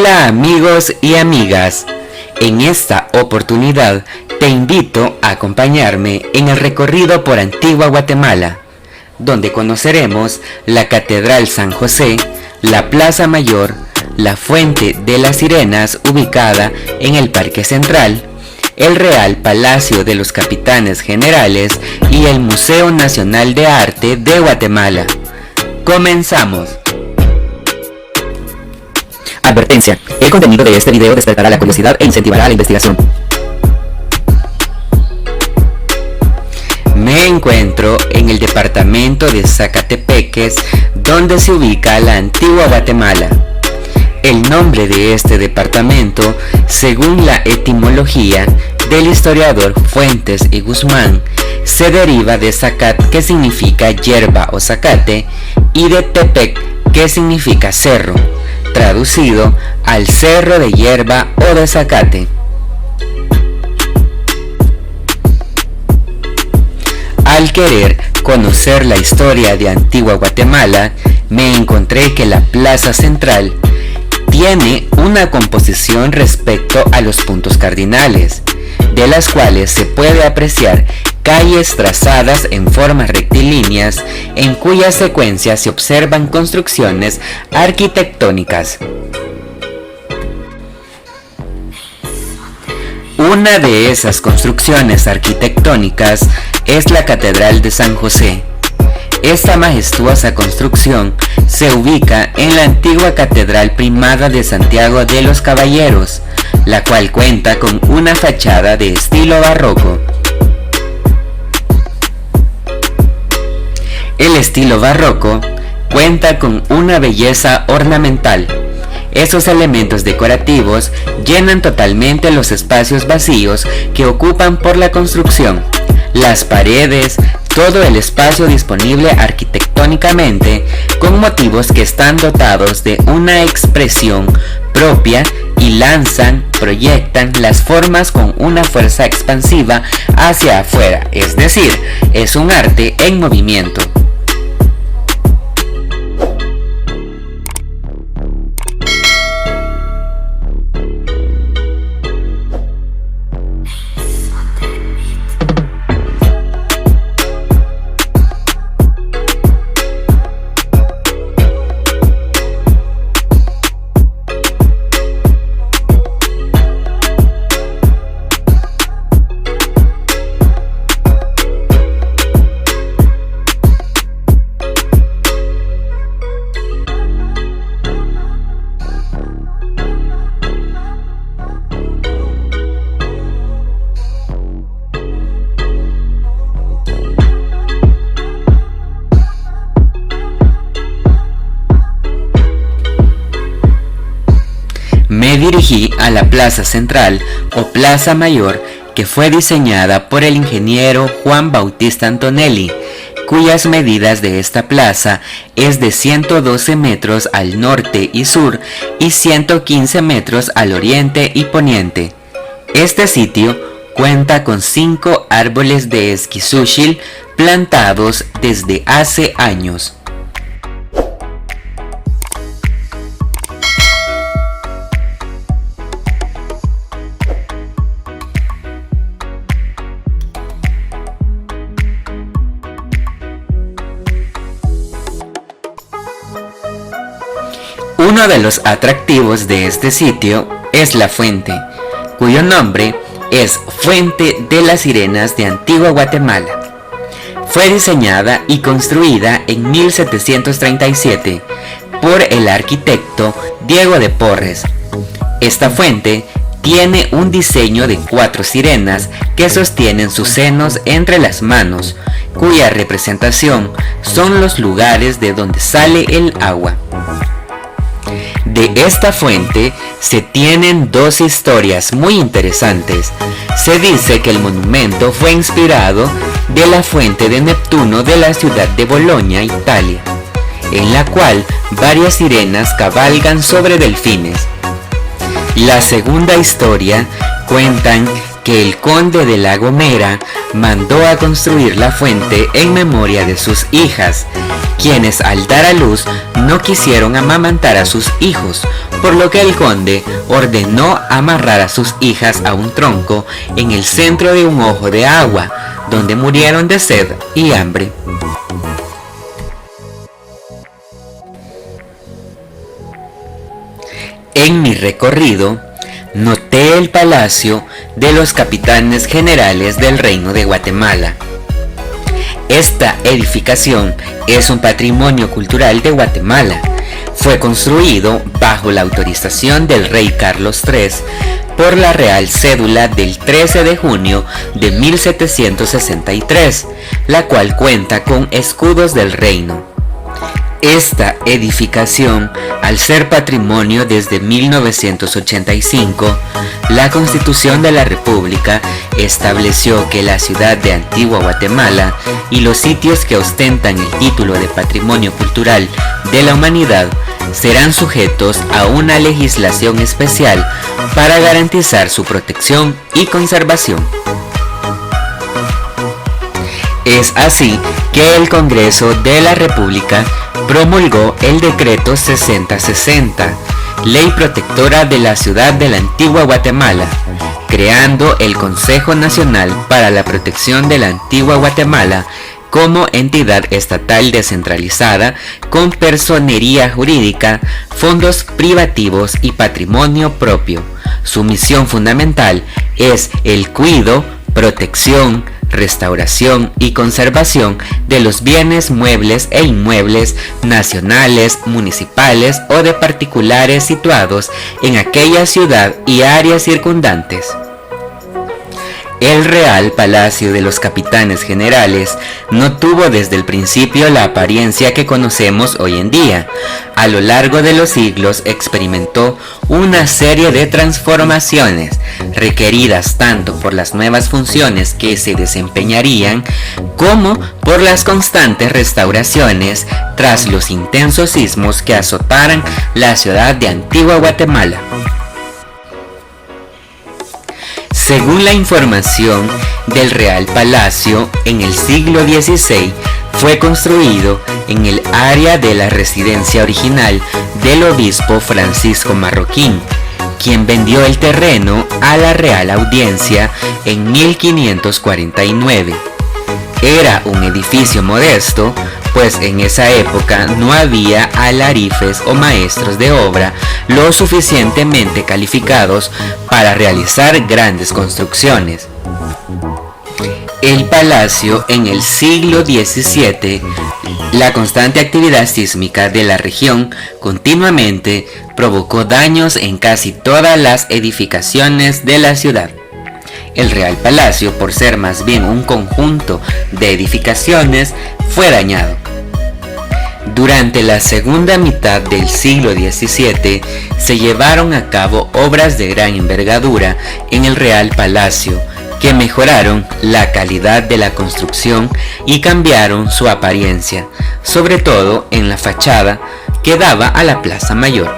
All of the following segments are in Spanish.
Hola amigos y amigas, en esta oportunidad te invito a acompañarme en el recorrido por Antigua Guatemala, donde conoceremos la Catedral San José, la Plaza Mayor, la Fuente de las Sirenas ubicada en el Parque Central, el Real Palacio de los Capitanes Generales y el Museo Nacional de Arte de Guatemala. ¡Comenzamos! Advertencia: el contenido de este video despertará la curiosidad e incentivará la investigación. Me encuentro en el departamento de Zacatepeques, donde se ubica la Antigua Guatemala. El nombre de este departamento, según la etimología del historiador Fuentes y Guzmán, se deriva de Zacat, que significa hierba o zacate, y de Tepec, que significa cerro, traducido al cerro de hierba o de zacate. Al querer conocer la historia de Antigua Guatemala, me encontré que la Plaza Central tiene una composición respecto a los puntos cardinales, de las cuales se puede apreciar calles trazadas en formas rectilíneas, en cuya secuencia se observan construcciones arquitectónicas. Una de esas construcciones arquitectónicas es la Catedral de San José. Esta majestuosa construcción se ubica en la antigua Catedral Primada de Santiago de los Caballeros, la cual cuenta con una fachada de estilo barroco. El estilo barroco cuenta con una belleza ornamental. Esos elementos decorativos llenan totalmente los espacios vacíos que ocupan por la construcción. Las paredes, todo el espacio disponible arquitectónicamente, con motivos que están dotados de una expresión propia y proyectan las formas con una fuerza expansiva hacia afuera, es decir, es un arte en movimiento. Me dirigí a la Plaza Central o Plaza Mayor, que fue diseñada por el ingeniero Juan Bautista Antonelli, cuyas medidas de esta plaza es de 112 metros al norte y sur y 115 metros al oriente y poniente. Este sitio cuenta con 5 árboles de esquizúchil plantados desde hace años. Uno de los atractivos de este sitio es la fuente, cuyo nombre es Fuente de las Sirenas de Antigua Guatemala. Fue diseñada y construida en 1737 por el arquitecto Diego de Porres. Esta fuente tiene un diseño de 4 sirenas que sostienen sus senos entre las manos, cuya representación son los lugares de donde sale el agua. De esta fuente se tienen 2 historias muy interesantes. Se dice que el monumento fue inspirado de la fuente de Neptuno de la ciudad de Bolonia, Italia, en la cual varias sirenas cabalgan sobre delfines. La segunda historia cuentan que el conde de La Gomera mandó a construir la fuente en memoria de sus hijas, quienes al dar a luz no quisieron amamantar a sus hijos, por lo que el conde ordenó amarrar a sus hijas a un tronco en el centro de un ojo de agua, donde murieron de sed y hambre. En mi recorrido, noté el palacio de los capitanes generales del Reino de Guatemala. Esta edificación es un patrimonio cultural de Guatemala. Fue construido bajo la autorización del rey Carlos III por la Real Cédula del 13 de junio de 1763, la cual cuenta con escudos del reino. Esta edificación, al ser patrimonio desde 1985, la Constitución de la República estableció que la ciudad de Antigua Guatemala y los sitios que ostentan el título de Patrimonio Cultural de la Humanidad serán sujetos a una legislación especial para garantizar su protección y conservación. Es así que el Congreso de la República promulgó el Decreto 6060, Ley Protectora de la Ciudad de la Antigua Guatemala, creando el Consejo Nacional para la Protección de la Antigua Guatemala como entidad estatal descentralizada con personería jurídica, fondos privativos y patrimonio propio. Su misión fundamental es el cuidado, protección, restauración y conservación de los bienes muebles e inmuebles nacionales, municipales o de particulares situados en aquella ciudad y áreas circundantes. El Real Palacio de los Capitanes Generales no tuvo desde el principio la apariencia que conocemos hoy en día. A lo largo de los siglos experimentó una serie de transformaciones requeridas tanto por las nuevas funciones que se desempeñarían como por las constantes restauraciones tras los intensos sismos que azotaran la ciudad de Antigua Guatemala. Según la información del Real Palacio, en el siglo XVI fue construido en el área de la residencia original del obispo Francisco Marroquín, quien vendió el terreno a la Real Audiencia en 1549. Era un edificio modesto, pues en esa época no había alharifes o maestros de obra lo suficientemente calificados para realizar grandes construcciones. El palacio en el siglo XVII, la constante actividad sísmica de la región continuamente provocó daños en casi todas las edificaciones de la ciudad. El Real Palacio, por ser más bien un conjunto de edificaciones, fue dañado. Durante la segunda mitad del siglo XVII se llevaron a cabo obras de gran envergadura en el Real Palacio que mejoraron la calidad de la construcción y cambiaron su apariencia, sobre todo en la fachada que daba a la Plaza Mayor.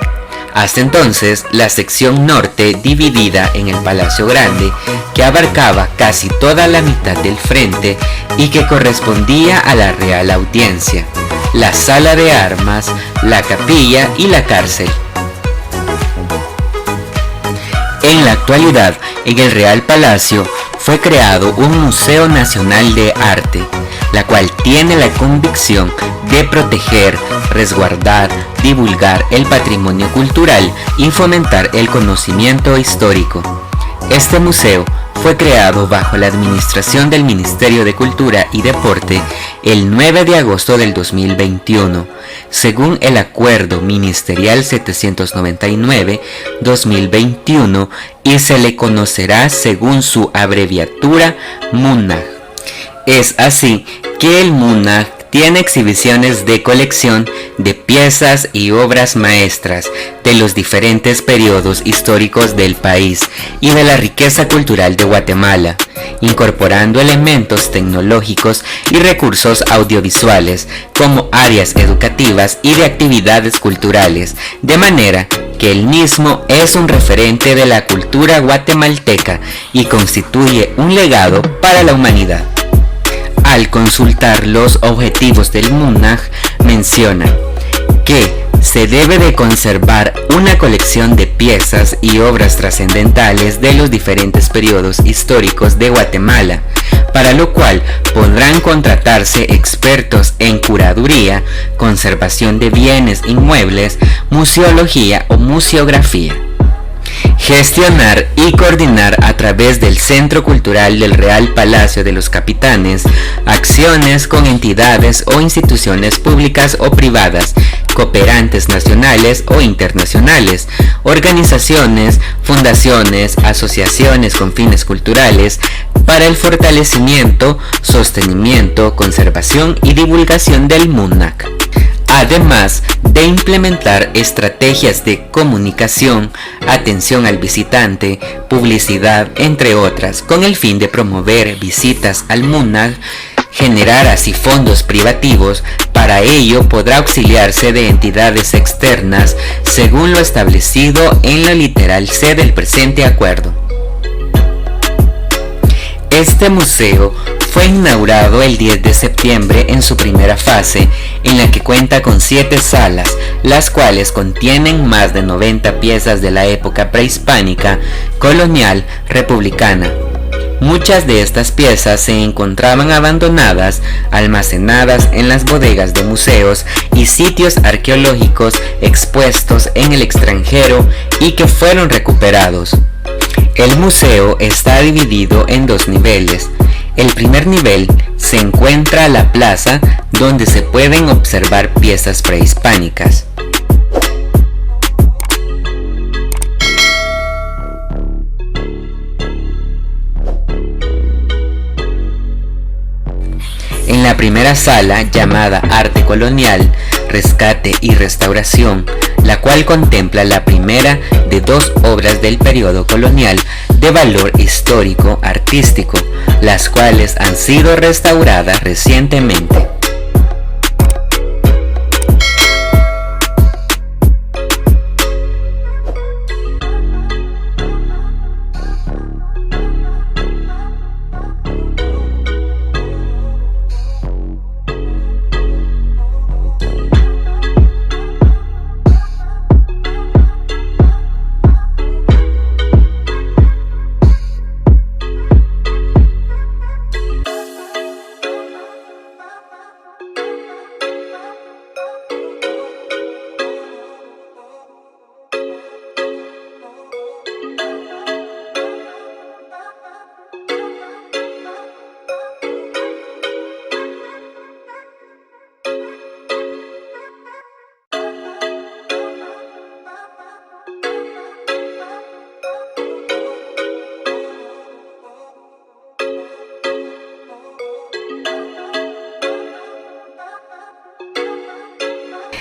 Hasta entonces, la sección norte, dividida en el Palacio Grande, que abarcaba casi toda la mitad del frente y que correspondía a la Real Audiencia, la sala de armas, la capilla y la cárcel. En la actualidad, en el Real Palacio fue creado un Museo Nacional de Arte, la cual tiene la convicción de proteger, resguardar, divulgar el patrimonio cultural y fomentar el conocimiento histórico. Este museo fue creado bajo la administración del Ministerio de Cultura y Deporte el 9 de agosto del 2021, según el Acuerdo Ministerial 799-2021, y se le conocerá según su abreviatura MUNAG. Es así que el MUNAG tiene exhibiciones de colección de piezas y obras maestras de los diferentes periodos históricos del país y de la riqueza cultural de Guatemala, incorporando elementos tecnológicos y recursos audiovisuales como áreas educativas y de actividades culturales, de manera que el mismo es un referente de la cultura guatemalteca y constituye un legado para la humanidad. Al consultar los objetivos del MUNAG, menciona que se debe de conservar una colección de piezas y obras trascendentales de los diferentes periodos históricos de Guatemala, para lo cual podrán contratarse expertos en curaduría, conservación de bienes inmuebles, museología o museografía. Gestionar y coordinar a través del Centro Cultural del Real Palacio de los Capitanes acciones con entidades o instituciones públicas o privadas, cooperantes nacionales o internacionales, organizaciones, fundaciones, asociaciones con fines culturales, para el fortalecimiento, sostenimiento, conservación y divulgación del MUNAC. Además de implementar estrategias de comunicación, atención al visitante, publicidad, entre otras, con el fin de promover visitas al MUNAC, generar así fondos privativos. Para ello podrá auxiliarse de entidades externas según lo establecido en la literal C del presente acuerdo. Este museo fue inaugurado el 10 de septiembre en su primera fase, en la que cuenta con 7 salas, las cuales contienen más de 90 piezas de la época prehispánica, colonial, republicana. Muchas de estas piezas se encontraban abandonadas, almacenadas en las bodegas de museos y sitios arqueológicos expuestos en el extranjero y que fueron recuperados. El museo está dividido en 2 niveles. El primer nivel se encuentra la plaza, donde se pueden observar piezas prehispánicas. En la primera sala, llamada Arte Colonial, Rescate y Restauración, la cual contempla la primera de 2 obras del periodo colonial de valor histórico artístico, las cuales han sido restauradas recientemente.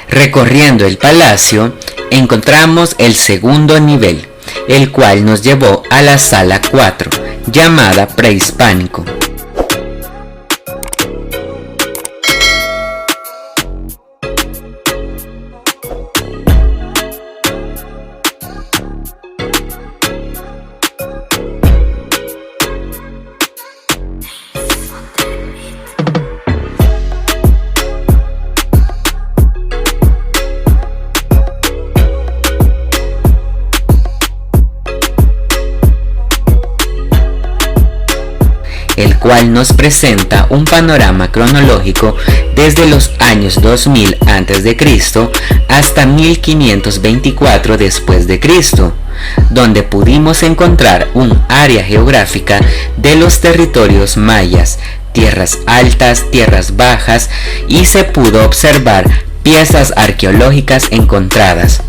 Recorriendo el palacio, encontramos el segundo nivel, el cual nos llevó a la sala 4, llamada Prehispánico. El cual nos presenta un panorama cronológico desde los años 2000 a.C. hasta 1524 después de Cristo, donde pudimos encontrar un área geográfica de los territorios mayas, tierras altas, tierras bajas, y se pudo observar piezas arqueológicas encontradas.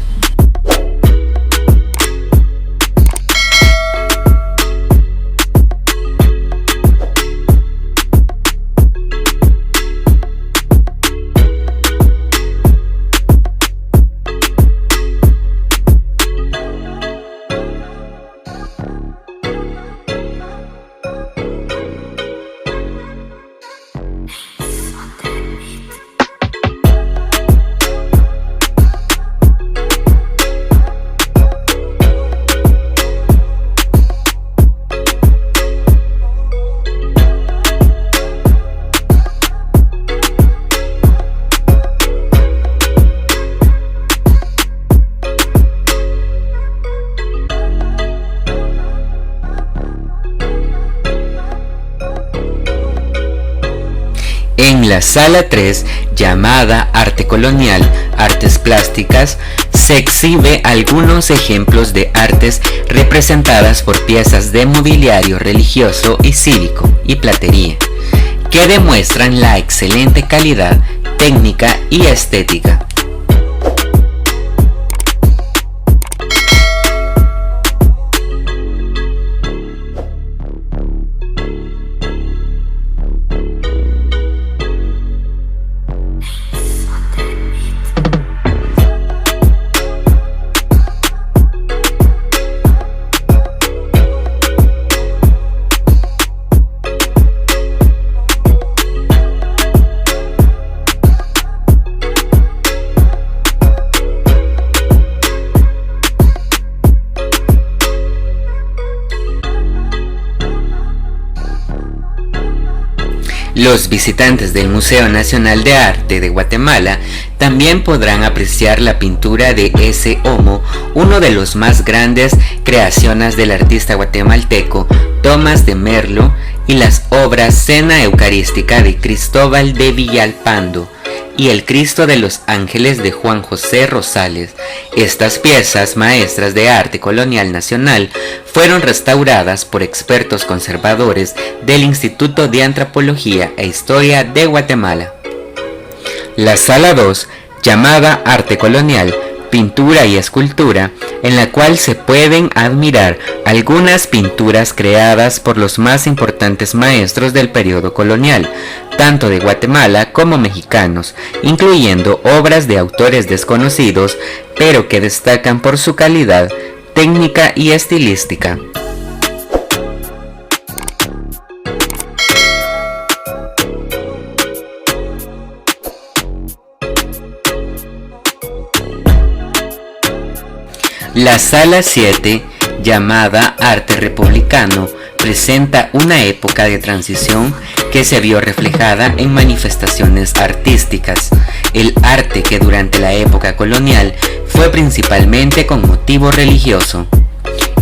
En la sala 3, llamada Arte Colonial, Artes Plásticas, se exhibe algunos ejemplos de artes representadas por piezas de mobiliario religioso y cívico y platería, que demuestran la excelente calidad técnica y estética. Los visitantes del Museo Nacional de Arte de Guatemala también podrán apreciar la pintura de S. Homo, uno de los más grandes creaciones del artista guatemalteco Tomás de Merlo, y las obras Cena Eucarística de Cristóbal de Villalpando y El Cristo de los Ángeles de Juan José Rosales. Estas piezas maestras de arte colonial nacional fueron restauradas por expertos conservadores del Instituto de Antropología e Historia de Guatemala. La sala 2, llamada Arte Colonial, Pintura y Escultura, en la cual se pueden admirar algunas pinturas creadas por los más importantes maestros del periodo colonial, tanto de Guatemala como mexicanos, incluyendo obras de autores desconocidos, pero que destacan por su calidad técnica y estilística. La sala 7, llamada Arte Republicano, presenta una época de transición que se vio reflejada en manifestaciones artísticas. El arte que durante la época colonial fue principalmente con motivo religioso.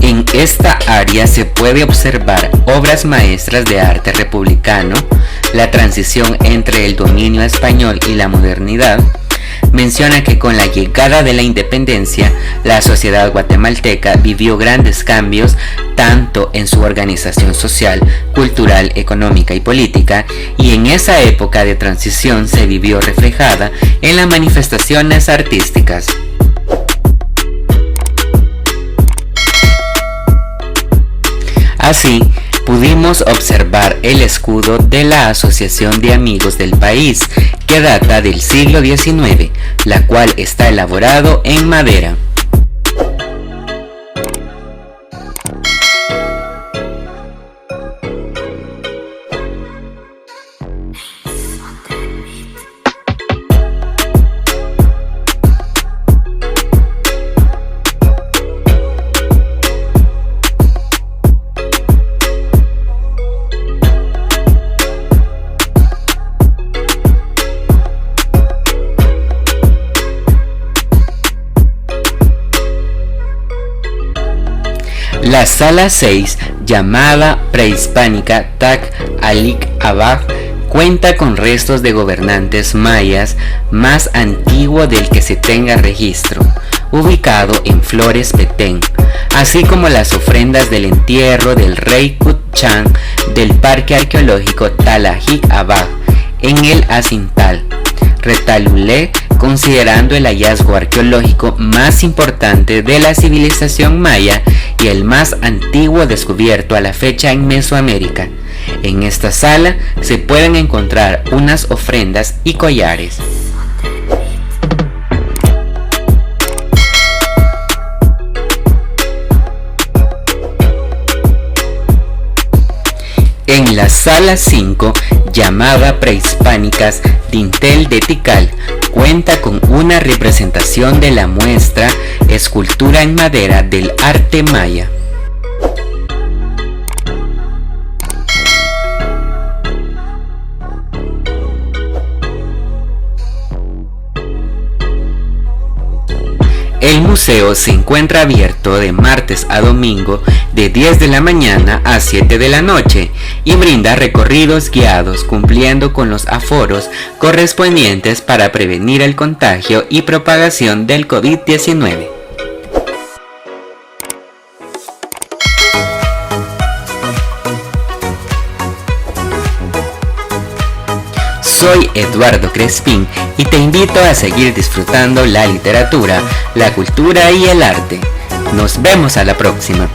En esta área se puede observar obras maestras de arte republicano, la transición entre el dominio español y la modernidad. Menciona que con la llegada de la independencia, la sociedad guatemalteca vivió grandes cambios tanto en su organización social, cultural, económica y política, y en esa época de transición se vivió reflejada en las manifestaciones artísticas. Así, pudimos observar el escudo de la Asociación de Amigos del País, que data del siglo XIX, la cual está elaborado en madera. La sala 6, llamada Prehispánica Tak Alik Abaj, cuenta con restos de gobernantes mayas más antiguo del que se tenga registro, ubicado en Flores Petén, así como las ofrendas del entierro del rey Kutchan del Parque Arqueológico Talajic Abaj en el Acintal, Retalulé, considerando el hallazgo arqueológico más importante de la civilización maya y el más antiguo descubierto a la fecha en Mesoamérica. En esta sala se pueden encontrar unas ofrendas y collares. En la sala 5, llamada Prehispánicas, Dintel de Tikal, cuenta con una representación de la muestra Escultura en madera del arte maya. El El museo se encuentra abierto de martes a domingo de 10 de la mañana a 7 de la noche y brinda recorridos guiados cumpliendo con los aforos correspondientes para prevenir el contagio y propagación del COVID-19. Soy Eduardo Crespín y te invito a seguir disfrutando la literatura, la cultura y el arte. Nos vemos a la próxima.